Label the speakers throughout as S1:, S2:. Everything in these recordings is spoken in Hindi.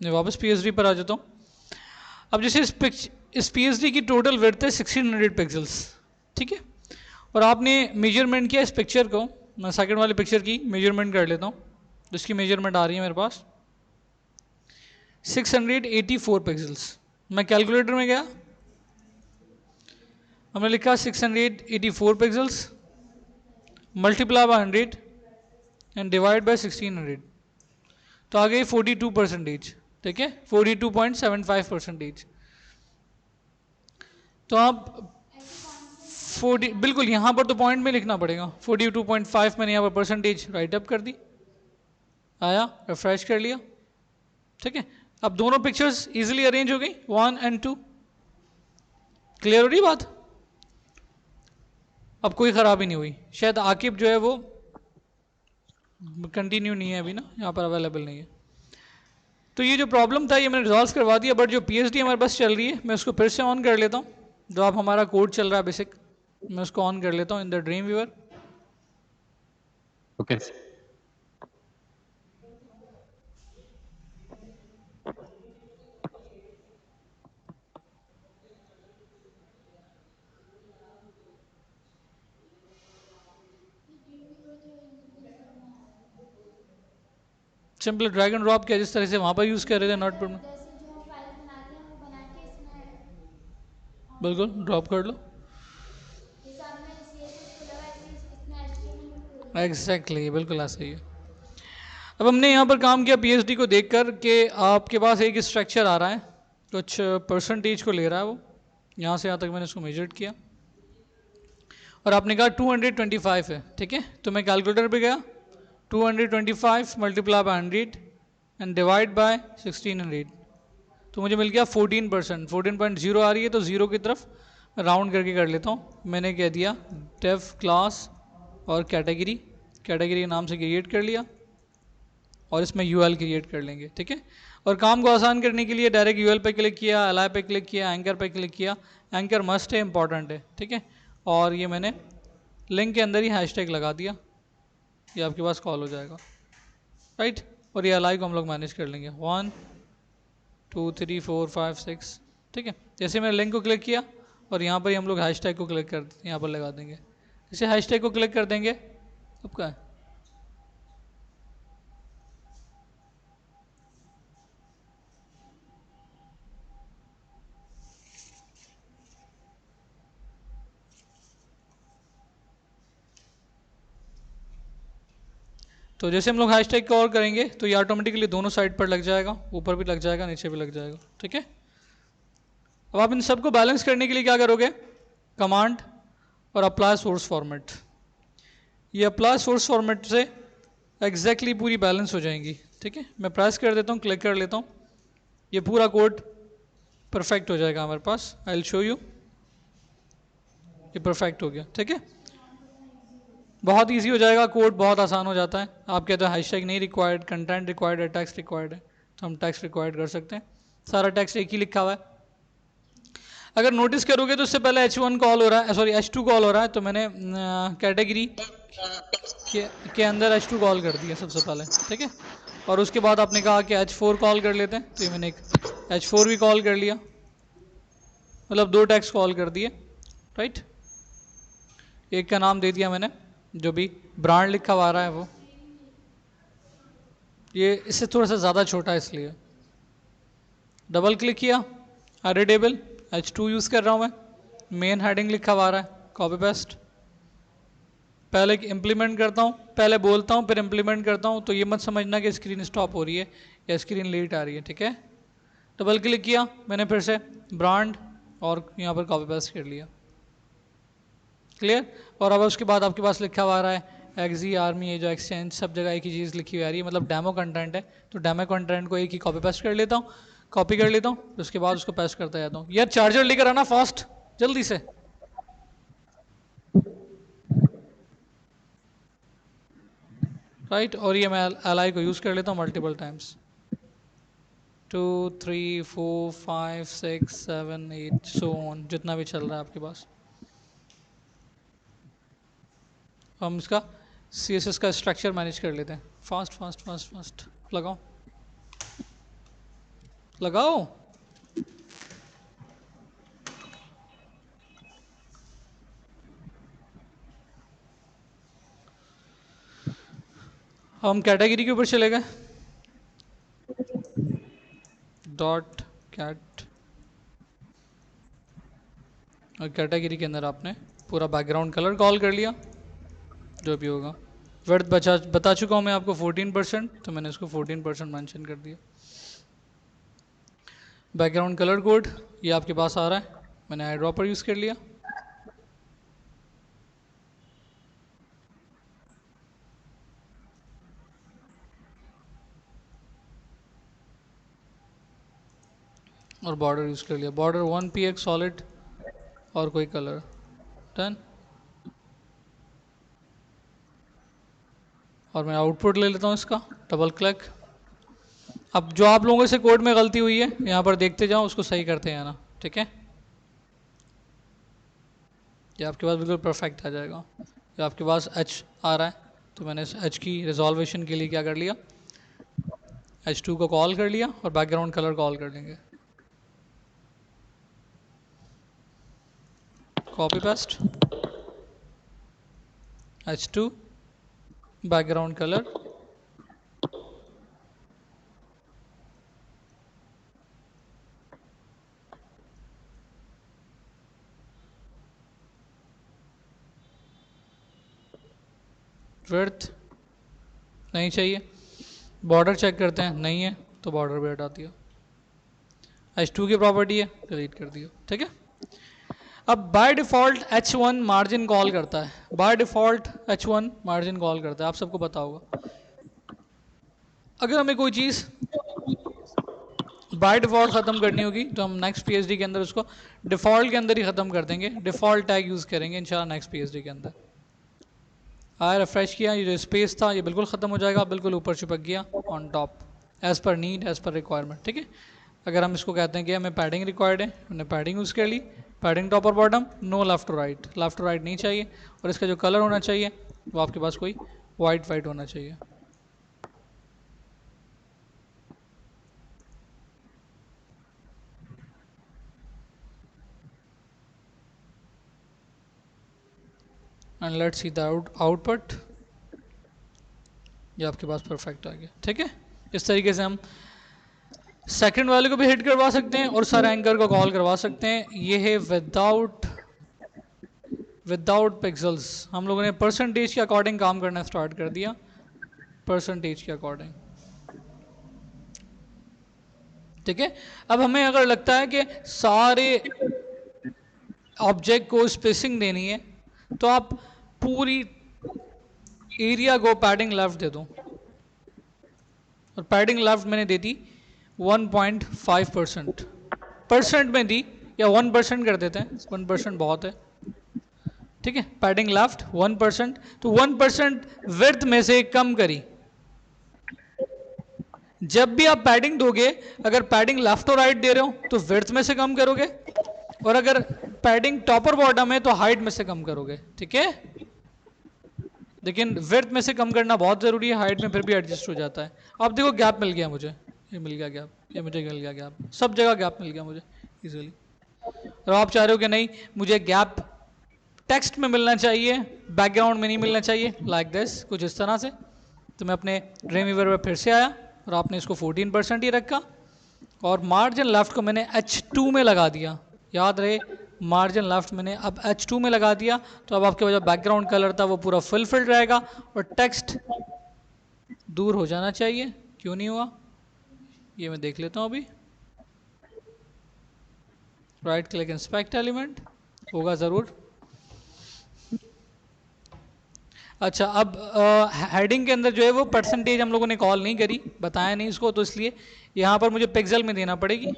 S1: मैं वापस पीएचडी पर आ जाता हूँ। अब जैसे इस पीएचडी की टोटल विड्थ है 1600 पिक्सल्स, ठीक है। और आपने मेजरमेंट किया इस पिक्चर को, मैं सेकंड वाले पिक्चर की मेजरमेंट कर लेता हूँ, जिसकी मेजरमेंट आ रही है मेरे पास 684 पिक्सल्स। मैं कैलकुलेटर में गया, हमने लिखा 684 pixels multiply by 100 and divide by 1600, तो आ गई 42%, ठीक है, 42.75%। तो आप 40, बिल्कुल यहाँ पर तो पॉइंट में लिखना पड़ेगा, 42.5 मैंने यहाँ पर परसेंटेज राइट अप कर दी, आया, रिफ्रेश कर लिया, ठीक है। अब दोनों पिक्चर्स इजीली अरेंज हो गई 1 और 2। क्लियर हो रही बात? अब कोई खराबी नहीं हुई। शायद आकिब जो है वो कंटिन्यू नहीं है अभी ना, यहाँ पर अवेलेबल नहीं है। तो ये जो प्रॉब्लम था ये मैंने रिजॉल्व करवा दिया, बट जो पीएचडी हमारे पास चल रही है मैं उसको फिर से ऑन कर लेता हूँ। जो आप हमारा कोड चल रहा है बेसिक, मैं उसको ऑन कर लेता हूँ in the dream viewer.
S2: Okay
S1: simple drag and drop किया जिस तरह से वहाँ पर यूज़ कर रहे थे नोटपैड में,
S3: जैसे जो हम फाइल्स बनाते हैं वो बना के इसमें ऑन
S1: बिल्कुल
S3: करना
S1: ड्रॉप कर लो।
S3: है। जैसे आपने CSS खोला हुआ है, ऐसे इसमें HTML भी खोलना है।
S1: एग्जैक्टली बिल्कुल ऐसा ही है। अब हमने यहाँ पर काम किया पीएचडी को देखकर कि आपके पास एक स्ट्रक्चर आ रहा है, कुछ परसेंटेज को ले रहा है वो, यहाँ से यहाँ तक मैंने उसको मेजर किया और आपने कहा 225 है, ठीक है। तो मैं कैलकुलेटर पे गया, 225 multiply by 100 and divide by 1600, तो मुझे मिल गया 14%, 14.0 आ रही है, तो ज़ीरो की तरफ राउंड करके कर लेता हूँ। मैंने कह दिया डेफ क्लास और कैटेगरी, कैटेगरी के नाम से क्रिएट कर लिया और इसमें यूएल क्रिएट कर लेंगे, ठीक है। और काम को आसान करने के लिए डायरेक्ट यूएल पे क्लिक किया, एलआई पे क्लिक किया, एंकर पे क्लिक किया। एंकर मस्ट है, इंपॉर्टेंट है, ठीक है। और ये मैंने लिंक के अंदर ही हैशटैग लगा दिया, ये आपके पास कॉल हो जाएगा, राइट। और ये एलआई को हम लोग मैनेज कर लेंगे 1 2 3 4 5 6, ठीक है। जैसे मैंने लिंक को क्लिक किया और यहाँ पर ही हम लोग हैशटैग को क्लिक कर यहाँ पर लगा देंगे। जैसे हैशटैग को क्लिक कर देंगे अब क्या है, तो जैसे हम लोग हैशटैग को और करेंगे तो ये ऑटोमेटिकली दोनों साइड पर लग जाएगा, ऊपर भी लग जाएगा, नीचे भी लग जाएगा, ठीक है। अब आप इन सबको बैलेंस करने के लिए क्या करोगे, कमांड और अप्लाई सोर्स फॉर्मेट। ये अप्लाई सोर्स फॉर्मेट से एग्जैक्टली पूरी बैलेंस हो जाएंगी, ठीक है। मैं प्रेस कर देता हूँ, क्लिक कर लेता हूँ, ये पूरा कोड परफेक्ट हो जाएगा हमारे पास। आई विल शो यू, ये परफेक्ट हो गया, ठीक है। बहुत इजी हो जाएगा, कोड बहुत आसान हो जाता है। आप कहते हो हैशटैग नहीं रिक्वायर्ड, कंटेंट रिक्वायर्ड है, टेक्स्ट रिक्वायर्ड है, तो हम टेक्स्ट रिक्वायर्ड कर सकते हैं। सारा टेक्स्ट एक ही लिखा हुआ है। अगर नोटिस करोगे तो उससे पहले H1 कॉल हो रहा है, सॉरी H2 कॉल हो रहा है, तो मैंने कैटेगरी के अंदर H2 कॉल कर दिया सबसे पहले, ठीक है। और उसके बाद आपने कहा कि H4 कॉल कर लेते हैं, तो ये मैंने एक H4 भी कॉल कर लिया, मतलब दो टेक्स्ट कॉल कर दिए, राइट। एक का नाम दे दिया मैंने, जो भी ब्रांड लिखा हुआ आ रहा है वो, ये इससे थोड़ा सा ज़्यादा छोटा है इसलिए। डबल क्लिक किया, एडिटेबल H2 यूज़ कर रहा हूँ मैं, मेन हेडिंग लिखा हुआ आ रहा है, कॉपी पेस्ट। पहले इम्प्लीमेंट करता हूँ, पहले बोलता हूँ फिर इम्प्लीमेंट करता हूँ, तो ये मत समझना कि स्क्रीन स्टॉप हो रही है या स्क्रीन लेट आ रही है, ठीक है। डबल क्लिक किया मैंने फिर से ब्रांड और यहाँ पर कॉपी पेस्ट कर लिया, क्लियर। और अब उसके बाद आपके पास लिखा हुआ आ रहा है एक्जी आर्मी, ये जो एक्सचेंज, सब जगह एक ही चीज़ लिखी हुई आ रही है, मतलब डेमो कंटेंट है। तो डेमो कंटेंट को एक ही कॉपी पेस्ट कर लेता हूँ, कॉपी कर लेता हूँ, उसके बाद उसको पेस्ट करता जाता हूँ। यार चार्जर लेकर आना फास्ट, जल्दी से, राइट। और ये मैं एल को यूज़ कर लेता हूँ मल्टीपल टाइम्स, 2 3 4 5 6 7 8 सो ऑन, जितना भी चल रहा है आपके पास। हम इसका CSS का स्ट्रक्चर मैनेज कर लेते हैं, फास्ट फास्ट फास्ट फास्ट लगाओ। लगाओ। हम कैटेगरी के ऊपर चले गए, डॉट कैट, और कैटेगरी के अंदर आपने पूरा बैकग्राउंड कलर कॉल कर लिया जो भी होगा। वर्थ बता चुका हूँ मैं आपको 14%, तो मैंने इसको 14% मेंशन कर दिया। बैकग्राउंड कलर कोड ये आपके पास आ रहा है, मैंने आई ड्रॉपर यूज़ कर लिया। और बॉर्डर यूज़ कर लिया, बॉर्डर 1px सॉलिड और कोई कलर, डन। और मैं आउटपुट ले लेता हूँ इसका, डबल क्लिक। अब जो आप लोगों से कोड में गलती हुई है यहाँ पर देखते जाओ, उसको सही करते हैं ना, ठीक है। ये आपके पास बिल्कुल परफेक्ट आ जाएगा। ये आपके पास एच आ रहा है, तो मैंने इस एच की रिजॉल्वेशन के लिए क्या कर लिया, H2 को कॉल कर लिया और बैकग्राउंड कलर कॉल कर लेंगे। Copy paste, H2 background colour, width नहीं चाहिए, बॉर्डर चेक करते हैं, नहीं है तो बॉर्डर भी हटा दिया। H2 की प्रॉपर्टी है, डिलीट कर दिया, ठीक है। अब by default H1 margin call करता है, by default H1 margin call करता है, आप सबको पता होगा। अगर हमें कोई चीज़ बाय डिफ़ॉल्ट ख़त्म करनी होगी तो हम नेक्स्ट PhD के अंदर उसको डिफ़ॉल्ट के अंदर ही ख़त्म कर देंगे, डिफ़ॉल्ट टैग यूज़ करेंगे इंशाल्लाह नेक्स्ट PhD के अंदर। आया रिफ्रेश किया, ये जो स्पेस था ये बिल्कुल ख़त्म हो जाएगा, बिल्कुल ऊपर चिपक गया on top, as per need as per requirement, ठीक है। अगर हम इसको कहते हैं कि हमें पैडिंग रिक्वायर्ड है, हमने पैडिंग यूज़ कर ली, पैडिंग टॉप और bottom, no left to right, left to right नहीं चाहिए। और इसका जो कलर होना चाहिए वो आपके पास कोई वाइट होना चाहिए। And let's see the output, ये आपके पास परफेक्ट आ गया, ठीक है। इस तरीके से हम सेकंड वाले को भी हिट करवा सकते हैं और सर एंकर को कॉल करवा सकते हैं। ये है विदाउट पिक्सल्स। हम लोगों ने परसेंटेज के अकॉर्डिंग काम करना स्टार्ट कर दिया, परसेंटेज के अकॉर्डिंग, ठीक है। अब हमें अगर लगता है कि सारे ऑब्जेक्ट को स्पेसिंग देनी है तो आप पूरी एरिया को पैडिंग लेफ्ट दे दो, और पैडिंग लेफ्ट मैंने दे दी 1.5% परसेंट में दी, या 1% कर देते हैं, 1% बहुत है, ठीक है। पैडिंग लेफ्ट 1%, तो 1% विड्थ में से कम करी। जब भी आप पैडिंग दोगे, अगर पैडिंग लेफ्ट और राइट दे रहे हो तो विड्थ में से कम करोगे, और अगर पैडिंग टॉप और बॉटम है तो हाइट में से कम करोगे, ठीक है। लेकिन विड्थ में से कम करना बहुत ज़रूरी है, हाइट में फिर भी एडजस्ट हो जाता है। अब देखो गैप मिल गया मुझे, ये मिल गया गैप, ये मुझे मिल गया गैप, सब जगह गैप मिल गया मुझे इजीली। और आप चाह रहे हो कि नहीं मुझे गैप टेक्स्ट में मिलना चाहिए, बैकग्राउंड में नहीं मिलना चाहिए, लाइक दिस, कुछ इस तरह से। तो मैं अपने ड्रीमवीवर पर फिर से आया और आपने इसको 14% ही रखा, और मार्जिन लेफ्ट को मैंने H2 में लगा दिया। याद रहे मार्जिन लेफ्ट मैंने अब H2 में लगा दिया, तो अब आपके वजह बैकग्राउंड कलर था वो पूरा फुलफिल्ड रहेगा, और टेक्स्ट दूर हो जाना चाहिए। क्यों नहीं हुआ ये मैं देख लेता हूँ अभी। राइट क्लिक इंस्पेक्ट एलिमेंट, होगा ज़रूर। अच्छा, अब हेडिंग के अंदर जो है वो परसेंटेज हम लोगों ने कॉल नहीं करी, बताया नहीं इसको, तो इसलिए यहाँ पर मुझे पिक्सल में देना पड़ेगी।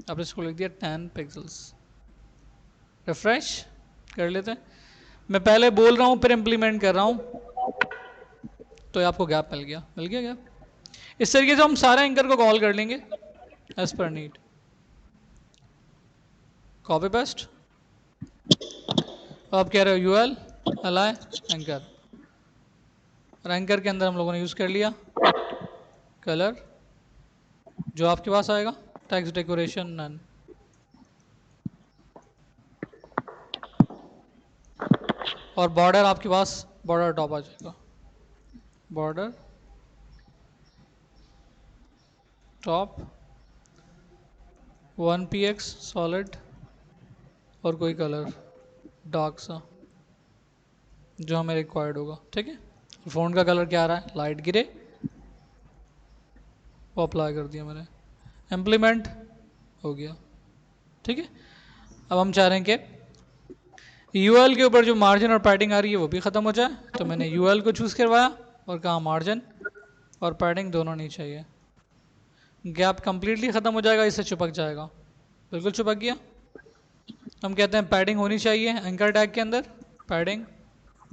S1: अब इसको लिख दिया 10 पिक्सल्स। रिफ्रेश कर लेते हैं, मैं पहले बोल रहा हूँ फिर इम्प्लीमेंट कर रहा हूँ, तो आपको गैप मिल गया गैप। इस तरीके से हम सारा एंकर को कॉल कर लेंगे as per need. Copy paste, आप कह रहे हो यूएल अलाइ एंकर, और एंकर के अंदर हम लोगों ने यूज़ कर लिया कलर, जो आपके पास आएगा, टेक्स्ट डेकोरेशन नन। और बॉर्डर आपके पास बॉर्डर टॉप आ जाएगा, बॉर्डर टॉप 1px सॉलिड और कोई कलर डार्क सा जो हमें रिक्वायर्ड होगा, ठीक है। फ़ॉन्ट का कलर क्या आ रहा है, लाइट ग्रे, वो अप्लाई कर दिया मैंने, इम्प्लीमेंट हो गया, ठीक है। अब हम चाह रहे हैं कि यूएल के ऊपर जो मार्जिन और पैडिंग आ रही है वो भी ख़त्म हो जाए, तो मैंने यूएल को चूज़ करवाया और कहा मार्जिन और पैडिंग दोनों नहीं चाहिए। गैप कंप्लीटली ख़त्म हो जाएगा, इससे चिपक जाएगा, बिल्कुल चिपक गया। हम कहते हैं पैडिंग होनी चाहिए एंकर टैग के अंदर, पैडिंग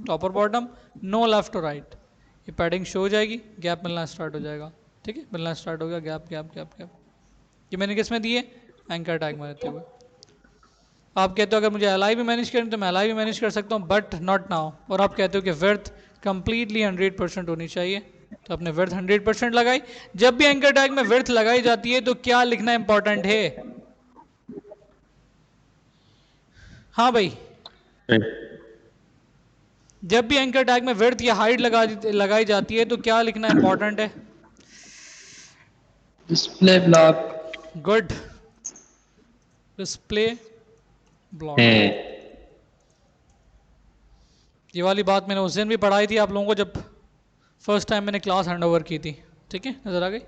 S1: टॉप और बॉटम, नो लेफ्ट और राइट, ये पैडिंग शो हो जाएगी, गैप मिलना स्टार्ट हो जाएगा, ठीक है। मिलना स्टार्ट हो गया, गैप गैप गैप गैप। ये मैंने किस में दिए, एंकर टैग में रहते हुए। आप कहते हो अगर मुझे एल आई भी मैनेज करनी तो मैं एल आई भी मैनेज कर सकता हूँ, बट नॉट नाउ। और आप कहते हो कि विड्थ कंप्लीटली 100% होनी चाहिए, तो आपने विड्थ 100% लगाई। जब भी एंकर टैग में विड्थ लगाई जाती है तो क्या लिखना इंपॉर्टेंट है, हाँ भाई, जब भी एंकर टैग में विड्थ या हाइट लगाई जाती है तो क्या लिखना इंपॉर्टेंट है,
S2: display block,
S1: good, display block. ये वाली बात मैंने उस दिन भी पढ़ाई थी आप लोगों को जब फर्स्ट टाइम मैंने क्लास हैंड ओवर की थी, ठीक है, नजर आ गई।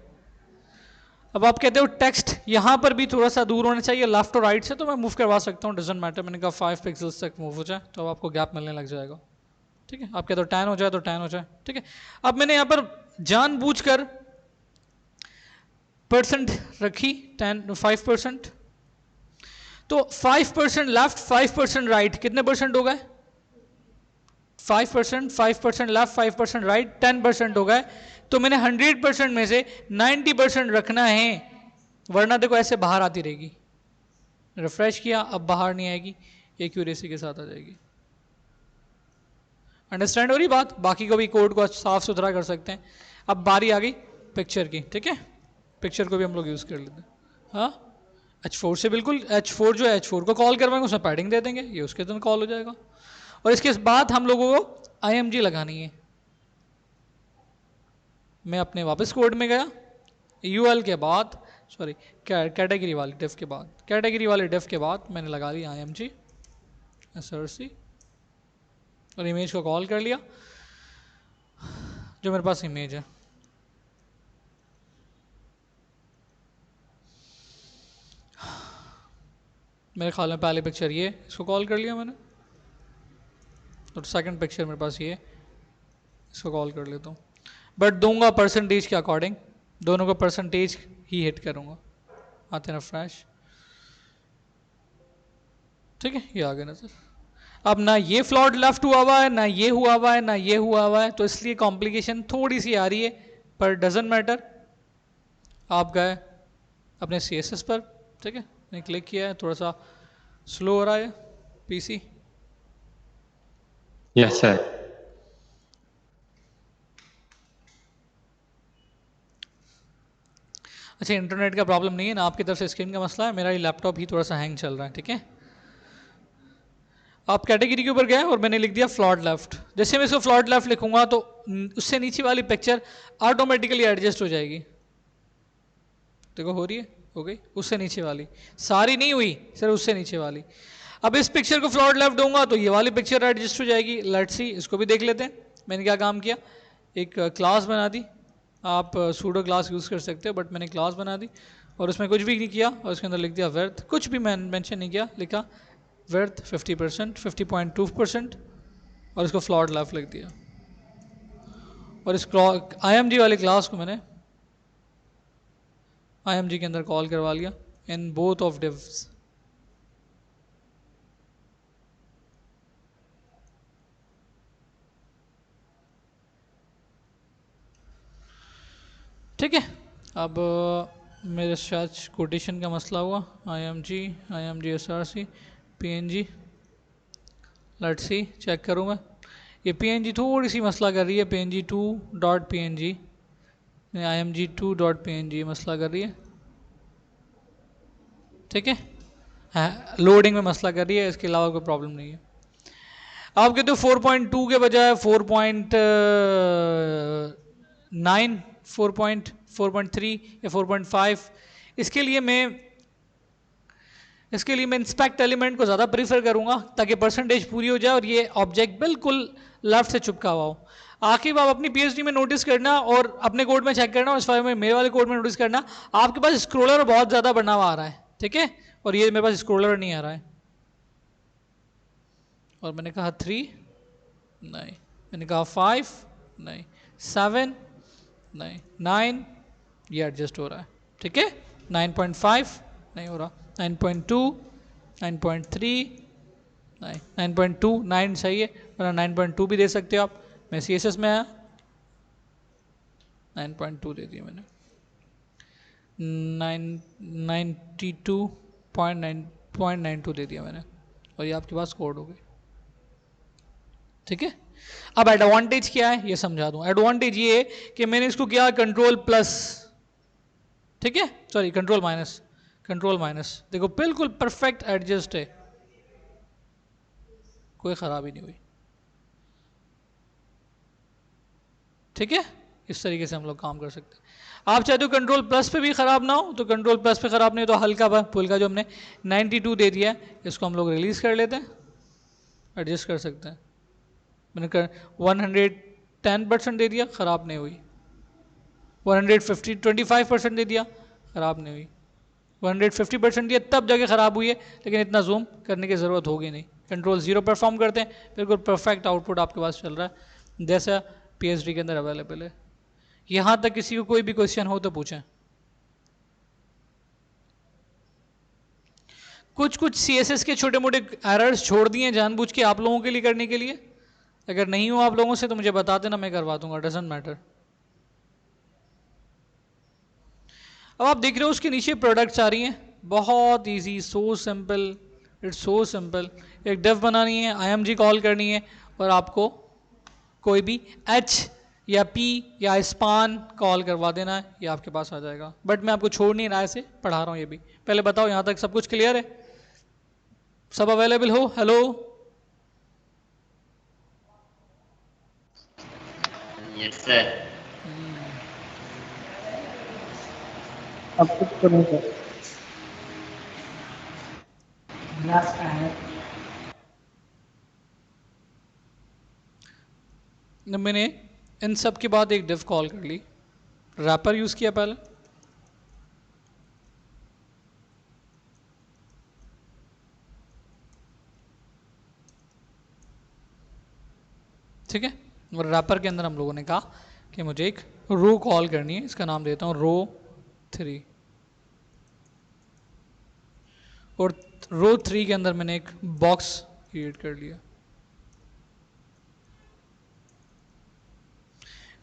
S1: अब आप कहते हो टेक्स्ट यहाँ पर भी थोड़ा सा दूर होना चाहिए लेफ्ट और राइट से, तो मैं मूव करवा सकता हूँ, डजंट मैटर। मैंने कहा 5 पिक्सल्स तक मूव हो जाए तो अब आपको गैप मिलने लग जाएगा, ठीक है। आप कहते हो 10 हो जाए तो 10 हो जाए, ठीक है। अब मैंने यहाँ पर जानबूझकर परसेंट रखी 5%, तो 5% लेफ्ट 5% राइट कितने परसेंट हो गए, 5%, 5% लेफ्ट 5% राइट, 10% हो गए। तो मैंने 100% में से 90% रखना है, वरना देखो ऐसे बाहर आती रहेगी। रिफ्रेश किया, अब बाहर नहीं आएगी, एक्यूरेसी के साथ आ जाएगी। अंडरस्टैंड हो रही बात, बाकी को भी कोड को साफ सुथरा कर सकते हैं। अब बारी आ गई पिक्चर की, ठीक है, पिक्चर को भी हम लोग यूज़ कर लेते हैं। हाँ, H4 से बिल्कुल, H4 जो है H4 को कॉल करवाएंगे, उसमें पैडिंग दे देंगे, ये उसके दिन कॉल हो जाएगा। और इसके बाद हम लोगों को IMG लगानी है। मैं अपने वापस कोड में गया, UL के बाद सॉरी कैटेगरी वाली डिफ के बाद, कैटेगरी वाले डिफ के बाद मैंने लगा दी IMG SRC और इमेज को कॉल कर लिया, जो मेरे पास इमेज है। मेरे ख्याल में पहली पिक्चर ये, इसको कॉल कर लिया मैंने, और सेकंड पिक्चर मेरे पास ये, इसको कॉल कर लेता हूँ। बट दूंगा परसेंटेज के अकॉर्डिंग, दोनों को परसेंटेज ही हिट करूँगा। आते ना फ्लैश, ठीक है, ये आ गया नजर। अब ना ये फ्लॉट लेफ्ट हुआ हुआ है, ना ये हुआ हुआ है, ना ये हुआ हुआ है, तो इसलिए कॉम्प्लिकेशन थोड़ी सी आ रही है, पर डजंट मैटर। आप गए अपने CSS पर, ठीक है, मैंने क्लिक किया है, थोड़ा सा स्लो हो रहा है PC।
S2: Yes sir.
S1: अच्छा, इंटरनेट का प्रॉब्लम नहीं है ना, आपकी तरफ से स्क्रीन का मसला है, मेरा ये लैपटॉप ही थोड़ा सा हैंग चल रहा है, ठीक है। आप कैटेगरी के ऊपर गए और मैंने लिख दिया फ्लॉट लेफ्ट। जैसे मैं इसको फ्लॉट लेफ्ट लिखूंगा तो उससे नीचे वाली पिक्चर ऑटोमेटिकली एडजस्ट हो जाएगी। देखो हो रही है, हो गई, उससे नीचे वाली, सारी नहीं हुई, सिर्फ उससे नीचे वाली। अब इस पिक्चर को फ्लॉट लेफ्ट दूंगा तो ये वाली पिक्चर एडजस्ट हो जाएगी। लेट्स सी, इसको भी देख लेते हैं। मैंने क्या काम किया, एक क्लास बना दी, आप सूडो क्लास यूज़ कर सकते हो, बट मैंने क्लास बना दी और उसमें कुछ भी नहीं किया, और उसके अंदर लिख दिया वर्थ, कुछ भी मैं मेंशन नहीं किया, लिखा वर्थ 50%, 50.2%, और इसको फ्लॉट लेफ्ट लिख दिया। और इस IMG वाली क्लास को मैंने IMG के अंदर कॉल करवा लिया इन बोथ ऑफ डिव्स। ठीक है, अब मेरे साथ कोटेशन का मसला हुआ, IMG SRC PNG, let's see, check करूँ मैं। ये PNG थोड़ी सी मसला कर रही है, PNG2.png, IMG2.png मसला कर रही है। ठीक है, लोडिंग में मसला कर रही है, इसके अलावा कोई प्रॉब्लम नहीं है। आप कहते हो 4.2 के बजाय 4.9, 4.3 या 4.5, इसके लिए मैं इंस्पेक्ट एलिमेंट को ज़्यादा प्रीफर करूंगा ताकि परसेंटेज पूरी हो जाए और ये ऑब्जेक्ट बिल्कुल लेफ्ट से चिपका हुआ हो। आखिर आप अपनी पीएचडी में नोटिस करना और अपने कोड में चेक करना, इस फाइल में मेरे वाले कोड में नोटिस करना, आपके पास स्क्रोलर बहुत ज़्यादा बना हुआ आ रहा है, ठीक है, और ये मेरे पास स्क्रोलर नहीं आ रहा है। और मैंने कहा 3 नहीं, मैंने कहा 5 नहीं, 7 नहीं, 9 ये एडजस्ट हो रहा है, ठीक है, 9.5 नहीं हो रहा, 9.2, 9.3 नहीं, 9.2 9 सही है, वरना 9.2 भी दे सकते हो आप। मैं CSS में आया 9.2 दे दिया मैंने, 92.92 दे दिया मैंने, और ये आपके पास कोड हो गई, ठीक है। अब एडवांटेज क्या है ये समझा दूं। एडवांटेज ये है कि मैंने इसको किया कंट्रोल प्लस, ठीक है, सॉरी कंट्रोल माइनस, देखो बिल्कुल परफेक्ट एडजस्ट है, कोई खराबी नहीं हुई, ठीक है। इस तरीके से हम लोग काम कर सकते हैं। आप चाहते हो कंट्रोल प्लस पे भी खराब ना हो तो कंट्रोल प्लस पे खराब नहीं हो तो हल्का फुल्का जो हमने 92 दे दिया है इसको हम लोग रिलीज कर लेते हैं, एडजस्ट कर सकते हैं। मैंने 110% दे दिया, खराब नहीं हुई। 25% दे दिया, खराब नहीं हुई। 150% दिया तब जाके खराब हुई है, लेकिन इतना जूम करने की ज़रूरत होगी नहीं। कंट्रोल 0 परफॉर्म करते हैं, बिल्कुल परफेक्ट आउटपुट आपके पास चल रहा है जैसा पीएचडी के अंदर अवेलेबल है। यहाँ तक किसी को कोई भी क्वेश्चन हो तो पूछें। कुछ CSS के छोटे मोटे एरर्स छोड़ दिए जानबूझ के आप लोगों के लिए करने के लिए, अगर नहीं हो आप लोगों से तो मुझे बता देना, मैं करवा दूंगा, डजंट मैटर। अब आप देख रहे हो उसके नीचे प्रोडक्ट्स आ रही हैं, बहुत easy, so simple, it's so simple. एक डेव बनानी है, IMG कॉल करनी है और आपको कोई भी H या P या स्पान कॉल करवा देना है, ये आपके पास आ जाएगा। बट मैं आपको छोड़ नहीं रहा, ऐसे पढ़ा रहा हूँ ये भी। पहले बताओ यहाँ तक सब कुछ क्लियर है, सब अवेलेबल हो? Hello,
S2: yes sir.
S4: अब कुछ तो नहीं कर
S1: मैंने इन सब के बाद एक डिव कॉल कर ली, रैपर यूज़ किया पहले, ठीक है। और रैपर के अंदर हम लोगों ने कहा कि मुझे एक रो कॉल करनी है, इसका नाम देता हूँ रो 3, और रो 3 के अंदर मैंने एक बॉक्स क्रिएट कर लिया।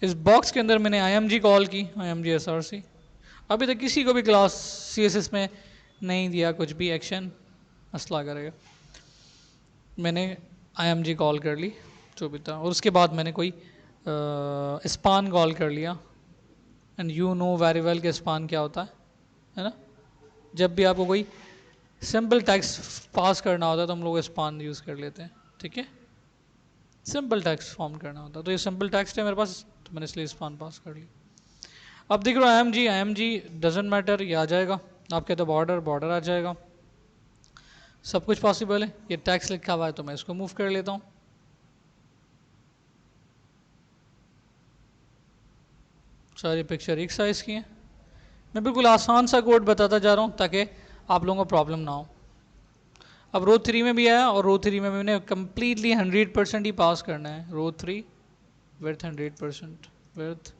S1: इस बॉक्स के अंदर मैंने IMG कॉल की, IMG SRC। अभी तक किसी को भी क्लास CSS में नहीं दिया कुछ भी एक्शन, मसला करेगा। मैंने IMG कॉल कर ली जो भी था, और उसके बाद मैंने कोई स्पान कॉल कर लिया। And you know very well कि स्पान क्या होता है ना। जब भी आपको कोई सिंपल टेक्स्ट पास करना होता है तो हम लोग स्पान यूज़ कर लेते हैं, ठीक है। सिंपल टेक्स्ट फॉर्म करना होता है, तो ये सिंपल टेक्स्ट है मेरे पास, तो मैंने इसलिए स्पान पास कर लिया। अब देख रहे हो IMG डजेंट मैटर, ये आ जाएगा। आप कहते हो बॉर्डर आ जाएगा, सब कुछ पॉसिबल है। ये टेक्स्ट लिखा हुआ है तो मैं इसको मूव कर लेता हूँ। सारी पिक्चर एक साइज़ की है। मैं बिल्कुल आसान सा कोड बताता जा रहा हूँ ताकि आप लोगों को प्रॉब्लम ना हो। अब रो 3 में भी आया, और रो 3 में मैंने कम्प्लीटली 100% ही पास करना है। रो 3 विड्थ 100%, विड्थ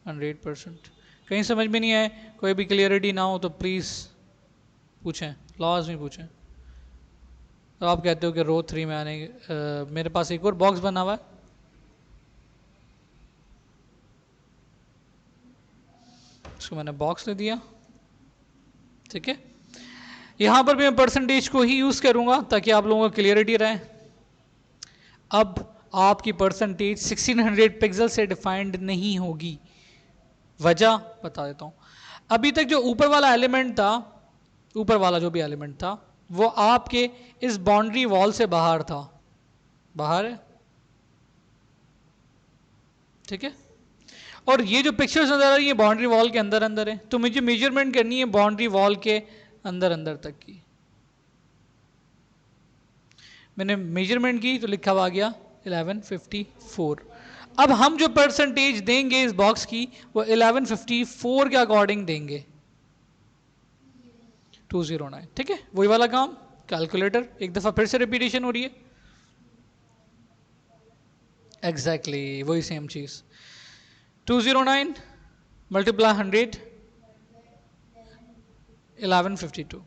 S1: 100%। कहीं समझ में नहीं आए, कोई भी क्लियरिटी ना हो तो प्लीज़ पूछें, लाजमी पूछें। तो आप कहते हो कि रो 3 में आने मेरे पास एक और बॉक्स बना हुआ है, इसको मैंने बॉक्स दे दिया, ठीक है। यहाँ पर भी मैं परसेंटेज को ही यूज़ करूँगा ताकि आप लोगों को क्लियरिटी रहे। अब आपकी परसेंटेज 1600 पिक्सल से डिफाइंड नहीं होगी, वजह बता देता हूँ। अभी तक जो ऊपर वाला एलिमेंट था ऊपर वाला जो भी एलिमेंट था वो आपके इस बाउंड्री वॉल से बाहर था, बाहर है, ठीक है। और ये जो पिक्चर्स नजर आ रही है बाउंड्री वॉल के अंदर अंदर है, तो मुझे मेजरमेंट करनी है बाउंड्री वॉल के अंदर अंदर तक की। मैंने मेजरमेंट की तो लिखा हुआ आ गया 1154। अब हम जो परसेंटेज देंगे इस बॉक्स की वो 1154 के अकॉर्डिंग देंगे, 209, ठीक है। वही वाला काम, कैलकुलेटर एक दफा फिर से रिपीटेशन हो रही है, एग्जैक्टली वही सेम चीज। 209 मल्टीप्लाई 100, 1152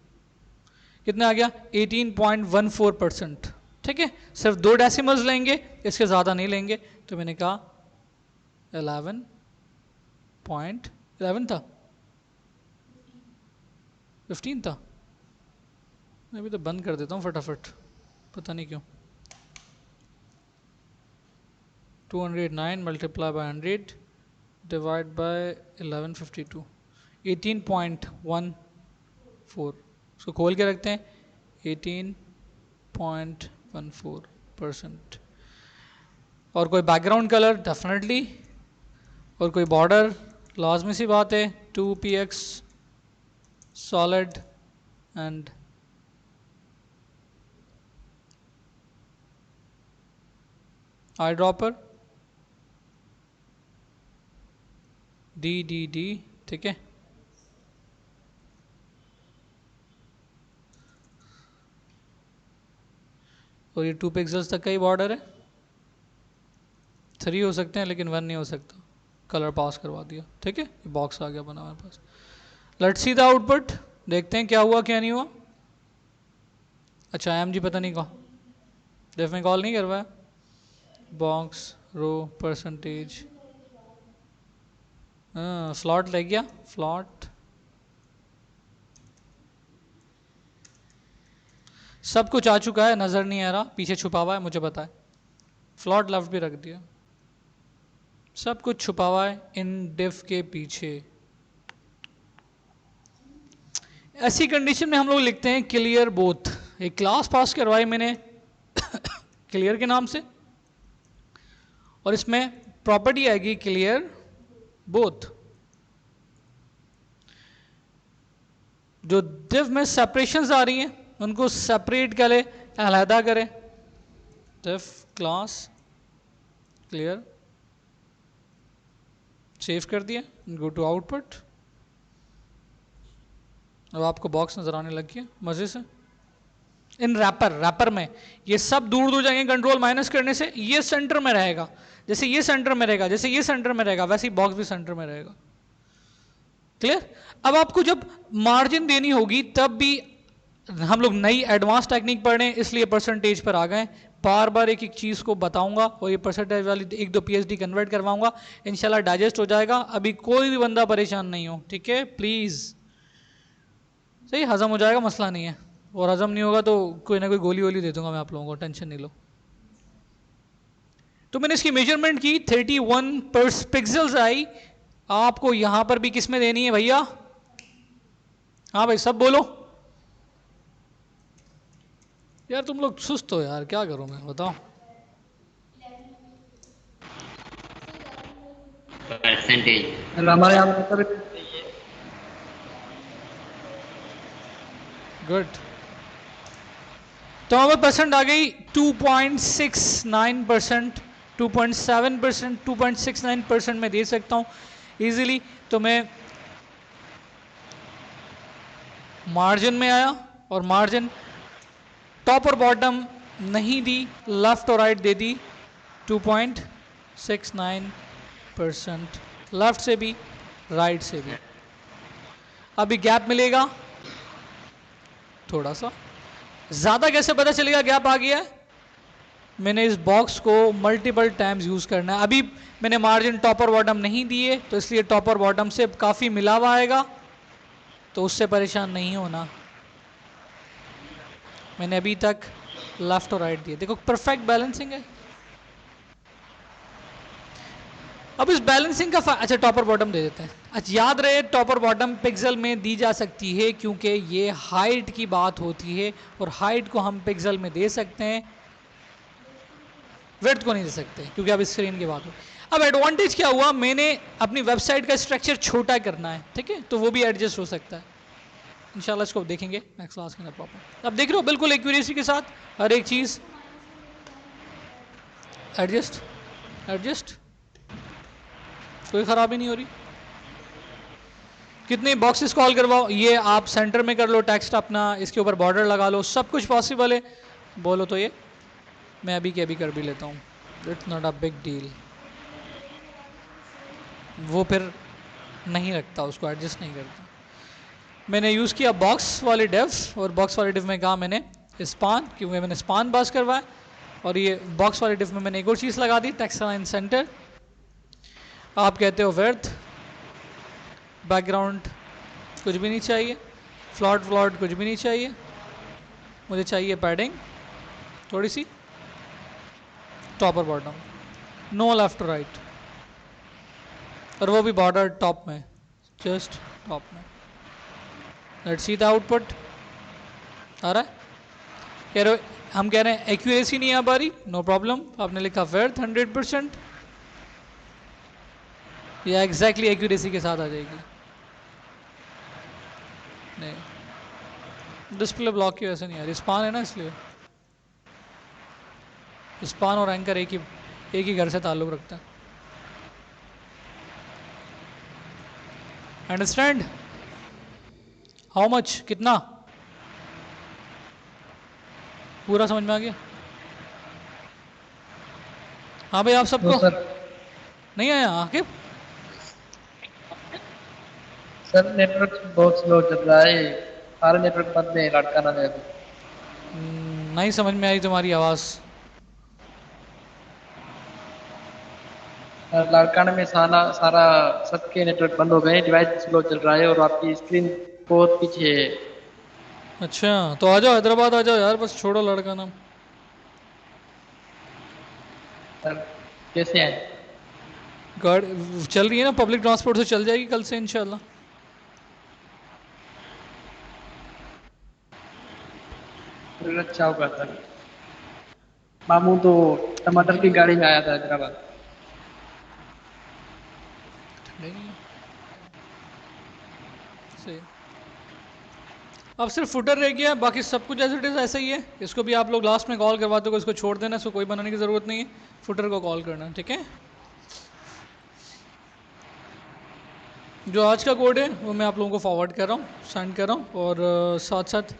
S1: कितना आ गया 18.14%, ठीक है। सिर्फ 2 डेसिमल्स लेंगे, इसके ज़्यादा नहीं लेंगे, तो मैंने कहा 11.11 था, 15 था। मैं अभी तो बंद कर देता हूँ फटाफट, पता नहीं क्यों। 209 मल्टीप्लाई बाय 100 डिवाइड बाय 1152, 18.14। उसको खोल के रखते हैं, 18.14%। और कोई बैकग्राउंड कलर डेफिनेटली, और कोई बॉर्डर लाजमी सी बात है, 2px solid and eye dropper D, ठीक है। और ये 2 पिक्सल्स तक का ही बॉर्डर है, 3 हो सकते हैं लेकिन 1 नहीं हो सकता, कलर पास करवा दिया, ठीक है। ये बॉक्स आ गया बना हमारे पास। लेट्स सी द आउटपुट, देखते हैं क्या हुआ क्या नहीं हुआ। अच्छा एम जी पता नहीं कहा, डेफ में कॉल नहीं करवाया, बॉक्स रो परसेंटेज, फ्लॉट लग गया, फ्लॉट सब कुछ आ चुका है, नजर नहीं आ रहा, पीछे छुपा हुआ है, मुझे पता है। फ्लॉट लेफ्ट भी रख दिया, सब कुछ छुपा हुआ है इन डिफ के पीछे। ऐसी कंडीशन में हम लोग लिखते हैं क्लियर बोथ। एक क्लास पास करवाई मैंने क्लियर के नाम से, और इसमें प्रॉपर्टी आएगी क्लियर बोथ। जो डिफ में सेपरेशंस आ रही हैं उनको सेपरेट करें, अलहदा करें। डिफ क्लास क्लियर, सेव कर दिया, गो टू आउटपुट। अब आपको बॉक्स नजर आने लग गया मजे से। इन रैपर में ये सब दूर दूर जाएंगे, कंट्रोल माइनस करने से ये सेंटर में रहेगा, जैसे ये सेंटर में रहेगा, जैसे ये सेंटर में रहेगा, वैसे ही बॉक्स भी सेंटर में रहेगा। क्लियर। अब आपको जब मार्जिन देनी होगी तब भी हम लोग नई एडवांस टेक्निक पढ़ रहे हैं, इसलिए परसेंटेज पर आ गए। बार बार एक एक चीज को बताऊंगा और ये परसेंटेज वाली 1-2 पीएचडी कन्वर्ट करवाऊंगा, इंशाल्लाह डाइजेस्ट हो जाएगा। अभी कोई भी बंदा परेशान नहीं हो, ठीक है प्लीज। सही हजम हो जाएगा, मसला नहीं है। और हजम नहीं होगा तो कोई ना कोई गोली वोली दे दूंगा मैं आप लोगों को, टेंशन नहीं लो। तो मैंने इसकी मेजरमेंट की, 31 पिक्सल्स आई। आपको यहां पर भी किसमें देनी है भैया? हाँ भाई सब बोलो यार, तुम लोग सुस्त हो यार, क्या करूं मैं बताओ।
S2: परसेंटेज
S4: हमारे यहाँ पर
S1: गुड। तो हमारे परसेंट आ गई 2.69%, 2.7%, 2.69% में दे सकता हूं इजीली। तो मैं मार्जिन में आया और मार्जिन टॉप और बॉटम नहीं दी, लेफ्ट और राइट दे दी 2.69%, लेफ्ट से भी राइट से भी। अभी गैप मिलेगा थोड़ा सा ज्यादा, कैसे पता चलेगा गैप आ गया है? मैंने इस बॉक्स को मल्टीपल टाइम्स यूज करना है। अभी मैंने मार्जिन टॉप और बॉटम नहीं दिए तो इसलिए टॉप और बॉटम से काफी मिला हुआ आएगा, तो उससे परेशान नहीं होना। मैंने अभी तक लेफ्ट और राइट दिए, देखो परफेक्ट बैलेंसिंग है। अब इस बैलेंसिंग का अच्छा टॉपर बॉटम दे देते हैं। अच्छा याद रहे टॉपर बॉटम पिक्सल में दी जा सकती है क्योंकि ये हाइट की बात होती है और हाइट को हम पिक्सल में दे सकते हैं, विड्थ को नहीं दे सकते क्योंकि अब स्क्रीन की बात हो। अब एडवांटेज क्या हुआ, मैंने अपनी वेबसाइट का स्ट्रक्चर छोटा करना है, ठीक है, तो वो भी एडजस्ट हो सकता है। इंशाल्लाह इसको देखेंगे नेक्स्ट क्लास के अंदर प्रॉपर। अब देख रहे हो बिल्कुल एक्यूरेसी के साथ हर एक चीज़ एडजस्ट एडजस्ट, कोई ख़राबी नहीं हो रही। कितने बॉक्सेस कॉल करवाओ, ये आप सेंटर में कर लो टेक्स्ट अपना, इसके ऊपर बॉर्डर लगा लो, सब कुछ पॉसिबल है। बोलो तो ये मैं अभी के अभी कर भी लेता हूँ, it's not a big deal. वो फिर नहीं रखता, उसको एडजस्ट नहीं करता। मैंने यूज़ किया बॉक्स वाले डिव, और बॉक्स वाले डिव में कहा मैंने स्पान, क्योंकि मैंने स्पान पास करवाया, और ये बॉक्स वाले डिव में मैंने एक और चीज़ लगा दी, टेक्स्ट अलाइन सेंटर। आप कहते हो वर्थ, बैकग्राउंड कुछ भी नहीं चाहिए, फ्लॉट कुछ भी नहीं चाहिए, मुझे चाहिए पैडिंग थोड़ी सी, टॉप और बॉटम, नो लेफ्ट राइट, और वो भी बॉर्डर टॉप में, जस्ट टॉप में। लेट्स सी द आउटपुट आ रहा है। कह रहे हम कह रहे हैं एक्यूरेसी नहीं आ पा रही, नो प्रॉब्लम, आपने लिखा वर्थ 100%, या एग्जैक्टली एक्यूरेसी के साथ आ जाएगी। नहीं डिस्प्ले ब्लॉक की वजह से नहीं आ रही, स्पान है ना इसलिए। स्पान और एंकर एक ही घर से ताल्लुक़ रखता है। अंडरस्टैंड हाउ मच, कितना पूरा समझ में आ गया? हाँ भाई आप सबको
S4: सर
S1: नहीं आया आकिब?
S4: सर नेटवर्क बहुत स्लो चल रहा है, सारे नेटवर्क बंद है लड़काना में अभी।
S1: नहीं समझ में आई तुम्हारी आवाज़।
S4: लड़काना में सारा सारा सबके नेटवर्क बंद हो गए, डिवाइस स्लो चल रहा है और आपकी स्क्रीन बहुत पीछे है।
S1: अच्छा तो आ जाओ हैदराबाद आ जाओ यार, बस छोड़ो लड़का नाम।
S4: सर कैसे हैं?
S1: गाड़ी चल रही है ना, पब्लिक ट्रांसपोर्ट से चल जाएगी कल से इंशाल्लाह।
S4: फिर अच्छा होगा सर। मामू तो टमाटर की गाड़ी में आया था हैदराबाद।
S1: नहीं सही। अब सिर्फ फुटर रह गया, बाकी सब कुछ एज इट इज़ ऐसा ही है। इसको भी आप लोग लास्ट में कॉल करवाते हो, इसको छोड़ देना, इसको कोई बनाने की ज़रूरत नहीं है, फुटर को कॉल करना, ठीक है। जो आज का कोड है वो मैं आप लोगों को फॉरवर्ड कर रहा हूँ, सेंड कर रहा हूँ, और साथ साथ